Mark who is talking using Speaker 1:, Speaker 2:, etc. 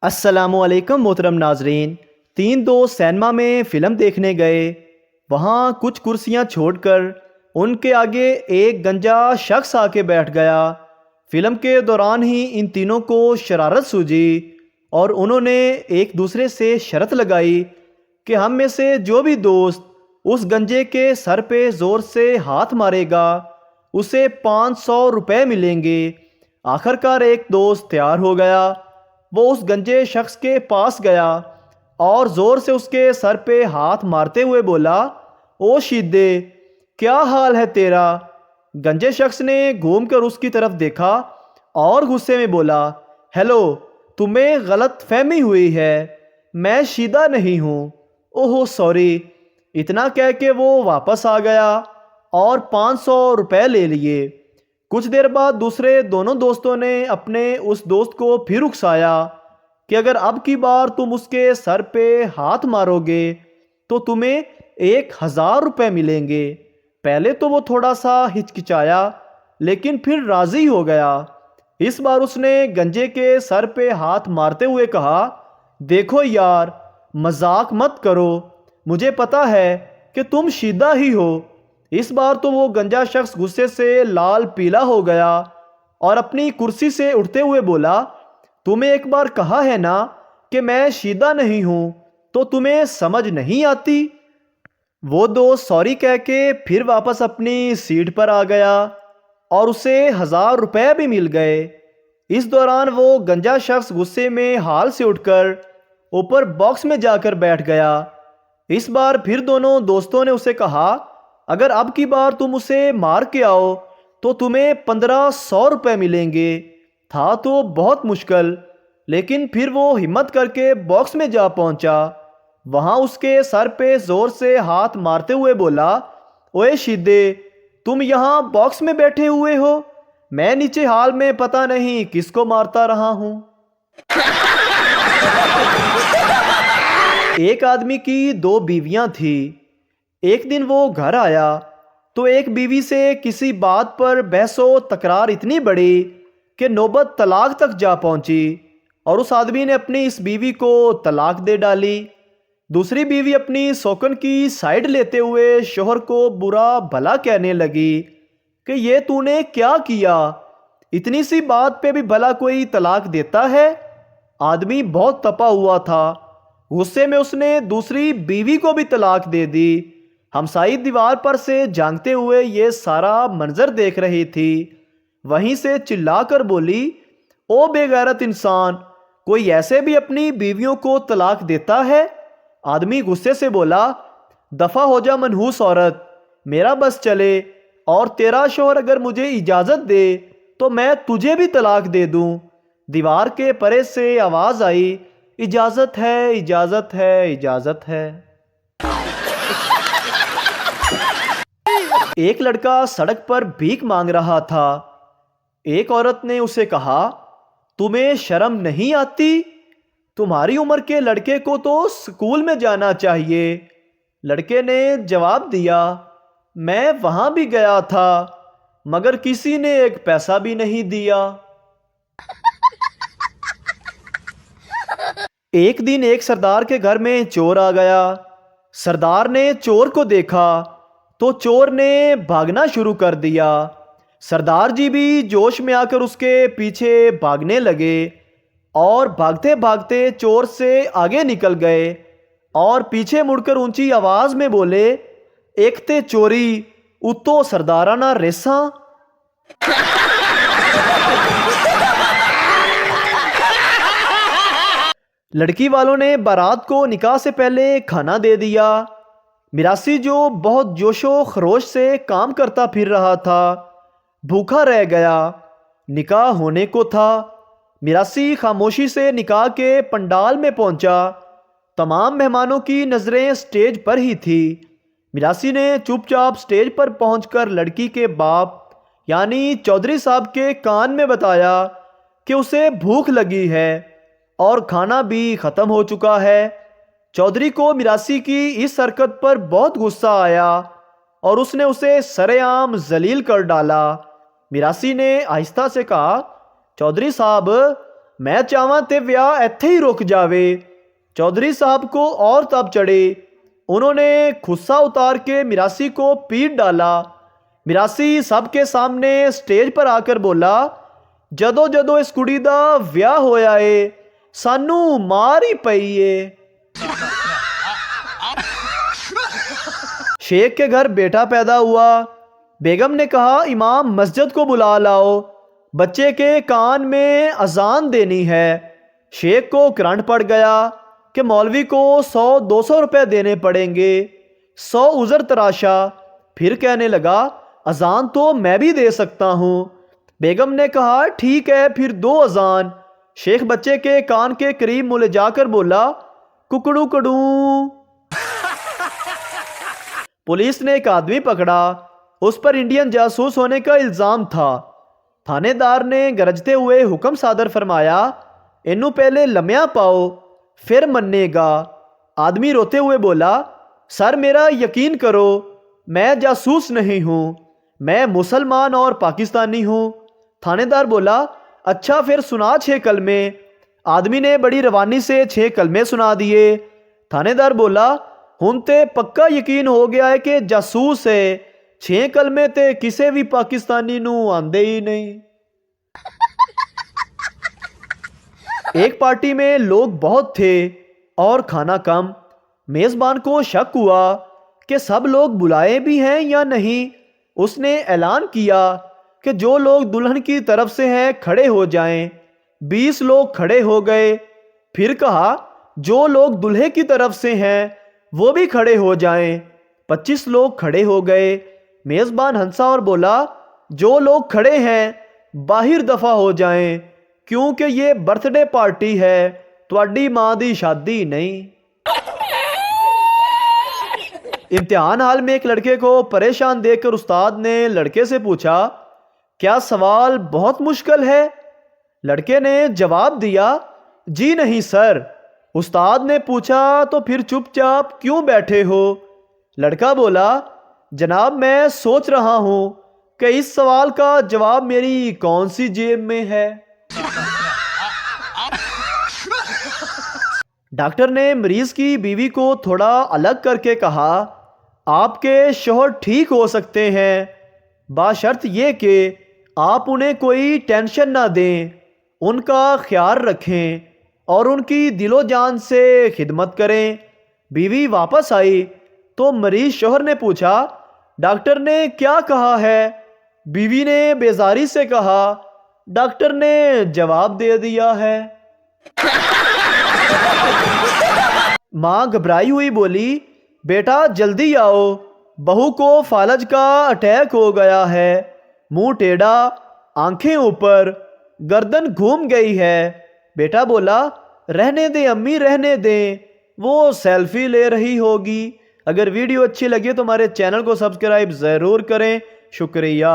Speaker 1: السلام علیکم محترم ناظرین۔ تین دوست سینما میں فلم دیکھنے گئے۔ وہاں کچھ کرسیاں چھوڑ کر ان کے آگے ایک گنجا شخص آ کے بیٹھ گیا۔ فلم کے دوران ہی ان تینوں کو شرارت سوجی اور انہوں نے ایک دوسرے سے شرط لگائی کہ ہم میں سے جو بھی دوست اس گنجے کے سر پہ زور سے ہاتھ مارے گا اسے 500 روپے ملیں گے۔ آخر کار ایک دوست تیار ہو گیا۔ وہ اس گنجے شخص کے پاس گیا اور زور سے اس کے سر پہ ہاتھ مارتے ہوئے بولا، او شیدے، کیا حال ہے تیرا؟ گنجے شخص نے گھوم کر اس کی طرف دیکھا اور غصے میں بولا، ہیلو، تمہیں غلط فہمی ہوئی ہے، میں شیدہ نہیں ہوں۔ اوہ سوری۔ اتنا کہہ کے وہ واپس آ گیا اور 500 روپے لے لیے۔ کچھ دیر بعد دوسرے دونوں دوستوں نے اپنے اس دوست کو پھر اکسایا کہ اگر اب کی بار تم اس کے سر پہ ہاتھ مارو گے تو تمہیں 1000 روپے ملیں گے۔ پہلے تو وہ تھوڑا سا ہچکچایا لیکن پھر راضی ہو گیا۔ اس بار اس نے گنجے کے سر پہ ہاتھ مارتے ہوئے کہا، دیکھو یار، مذاق مت کرو، مجھے پتا ہے کہ تم شیدہ ہی ہو۔ اس بار تو وہ گنجا شخص غصے سے لال پیلا ہو گیا اور اپنی کرسی سے اٹھتے ہوئے بولا، تمہیں ایک بار کہا ہے نا کہ میں شیدہ نہیں ہوں، تو تمہیں سمجھ نہیں آتی؟ وہ دوست سوری کہہ کے پھر واپس اپنی سیٹ پر آ گیا اور اسے 1000 روپے بھی مل گئے۔ اس دوران وہ گنجا شخص غصے میں حال سے اٹھ کر اوپر باکس میں جا کر بیٹھ گیا۔ اس بار پھر دونوں دوستوں نے اسے کہا، اگر اب کی بار تم اسے مار کے آؤ تو تمہیں 1500 روپے ملیں گے۔ تھا تو بہت مشکل، لیکن پھر وہ ہمت کر کے باکس میں جا پہنچا۔ وہاں اس کے سر پہ زور سے ہاتھ مارتے ہوئے بولا، اوے شیدے، تم یہاں باکس میں بیٹھے ہوئے ہو، میں نیچے ہال میں پتہ نہیں کس کو مارتا رہا ہوں۔ ایک آدمی کی 2 بیویاں تھیں۔ ایک دن وہ گھر آیا تو ایک بیوی سے کسی بات پر بحث و تکرار اتنی بڑھی کہ نوبت طلاق تک جا پہنچی اور اس آدمی نے اپنی اس بیوی کو طلاق دے ڈالی۔ دوسری بیوی اپنی سوکن کی سائیڈ لیتے ہوئے شوہر کو برا بھلا کہنے لگی کہ یہ تو نے کیا کیا، اتنی سی بات پہ بھی بھلا کوئی طلاق دیتا ہے؟ آدمی بہت تپا ہوا تھا۔ غصے میں اس نے دوسری بیوی کو بھی طلاق دے دی۔ ہمسائی دیوار پر سے جانگتے ہوئے یہ سارا منظر دیکھ رہی تھی۔ وہیں سے چلا کر بولی، او بے غیرت انسان، کوئی ایسے بھی اپنی بیویوں کو طلاق دیتا ہے؟ آدمی غصے سے بولا، دفع ہو جا منحوس عورت، میرا بس چلے، اور تیرا شوہر اگر مجھے اجازت دے تو میں تجھے بھی طلاق دے دوں۔ دیوار کے پرے سے آواز آئی، اجازت ہے، اجازت ہے، اجازت ہے۔ ایک لڑکا سڑک پر بھیک مانگ رہا تھا۔ ایک عورت نے اسے کہا، تمہیں شرم نہیں آتی؟ تمہاری عمر کے لڑکے کو تو اسکول میں جانا چاہیے۔ لڑکے نے جواب دیا، میں وہاں بھی گیا تھا مگر کسی نے ایک پیسہ بھی نہیں دیا۔ ایک دن ایک سردار کے گھر میں چور آ گیا۔ سردار نے چور کو دیکھا تو چور نے بھاگنا شروع کر دیا۔ سردار جی بھی جوش میں آ کر اس کے پیچھے بھاگنے لگے اور بھاگتے بھاگتے چور سے آگے نکل گئے اور پیچھے مڑ کر اونچی آواز میں بولے، ایک تے چوری اتو سردارانہ ریساں۔ لڑکی والوں نے بارات کو نکاح سے پہلے کھانا دے دیا۔ میراثی جو بہت جوش و خروش سے کام کرتا پھر رہا تھا بھوکا رہ گیا۔ نکاح ہونے کو تھا۔ میراثی خاموشی سے نکاح کے پنڈال میں پہنچا۔ تمام مہمانوں کی نظریں سٹیج پر ہی تھی۔ میراثی نے چپ چاپ سٹیج پر پہنچ کر لڑکی کے باپ یعنی چودھری صاحب کے کان میں بتایا کہ اسے بھوک لگی ہے اور کھانا بھی ختم ہو چکا ہے۔ چودھری کو میراثی کی اس حرکت پر بہت غصہ آیا اور اس نے اسے سرے عام ذلیل کر ڈالا۔ میراثی نے آہستہ سے کہا، چودھری صاحب، میں چاہواں تے ویاہ ایتھے ہی رک جاوے۔ چودھری صاحب کو اور تب چڑھے۔ انہوں نے خصہ اتار کے میراسی کو پیٹ ڈالا۔ میراسی سب کے سامنے سٹیج پر آ کر بولا، جدو جدو اس کڑی دا ویاہ ہویا ہے سانو مار ہی پئی ہے۔ شیخ کے گھر بیٹا پیدا ہوا۔ بیگم نے کہا امام مسجد کو بلا لاؤ، بچے کے کان میں اذان دینی ہے۔ شیخ کو کرنٹ پڑ گیا کہ مولوی کو 100-200 روپے دینے پڑیں گے۔ 100 عذر تراشا، پھر کہنے لگا اذان تو میں بھی دے سکتا ہوں۔ بیگم نے کہا ٹھیک ہے پھر 2 اذان۔ شیخ بچے کے کان کے قریب منہ لے جا کر بولا ککڑو کڈوں۔ پولیس نے ایک آدمی پکڑا، اس پر انڈین جاسوس ہونے کا الزام تھا۔ تھانے دار نے گرجتے ہوئے حکم صادر فرمایا انہوں پہلے لمیا پاؤ پھر مننے گا۔ آدمی روتے ہوئے بولا سر میرا یقین کرو میں جاسوس نہیں ہوں، میں مسلمان اور پاکستانی ہوں۔ تھانے دار بولا اچھا پھر سنا 6 کلمے۔ آدمی نے بڑی روانی سے 6 کلمے سنا دیے۔ تھانے دار بولا ہن تے پکا یقین ہو گیا ہے کہ جاسوس ہے، 6 کلمے تے کسے بھی پاکستانی نو آندے ہی نہیں۔ ایک پارٹی میں لوگ بہت تھے اور کھانا کم۔ میزبان کو شک ہوا کہ سب لوگ بلائے بھی ہیں یا نہیں۔ اس نے اعلان کیا کہ جو لوگ دلہن کی طرف سے ہیں کھڑے ہو جائیں۔ 20 لوگ کھڑے ہو گئے۔ پھر کہا جو لوگ دلہے کی طرف سے ہیں وہ بھی کھڑے ہو جائیں۔ 25 لوگ کھڑے ہو گئے۔ میزبان ہنسا اور بولا جو لوگ کھڑے ہیں باہر دفع ہو جائیں کیونکہ یہ برتھ ڈے پارٹی ہے، تواڈی ماں دی شادی نہیں۔ امتحان حال میں ایک لڑکے کو پریشان دیکھ کر استاد نے لڑکے سے پوچھا کیا سوال بہت مشکل ہے؟ لڑکے نے جواب دیا جی نہیں سر۔ استاد نے پوچھا تو پھر چپ چاپ کیوں بیٹھے ہو؟ لڑکا بولا جناب میں سوچ رہا ہوں کہ اس سوال کا جواب میری کون سی جیب میں ہے۔ ڈاکٹر نے مریض کی بیوی کو تھوڑا الگ کر کے کہا آپ کے شوہر ٹھیک ہو سکتے ہیں باشرط یہ کہ آپ انہیں کوئی ٹینشن نہ دیں، ان کا خیال رکھیں اور ان کی دل و جان سے خدمت کریں۔ بیوی واپس آئی تو مریض شوہر نے پوچھا ڈاکٹر نے کیا کہا ہے؟ بیوی نے بیزاری سے کہا ڈاکٹر نے جواب دے دیا ہے۔ ماں گھبرائی ہوئی بولی بیٹا جلدی آؤ، بہو کو فالج کا اٹیک ہو گیا ہے، منہ ٹیڑھا، آنکھیں اوپر، گردن گھوم گئی ہے۔ بیٹا بولا رہنے دیں امی رہنے دیں، وہ سیلفی لے رہی ہوگی۔ اگر ویڈیو اچھی لگی تو ہمارے چینل کو سبسکرائب ضرور کریں۔ شکریہ۔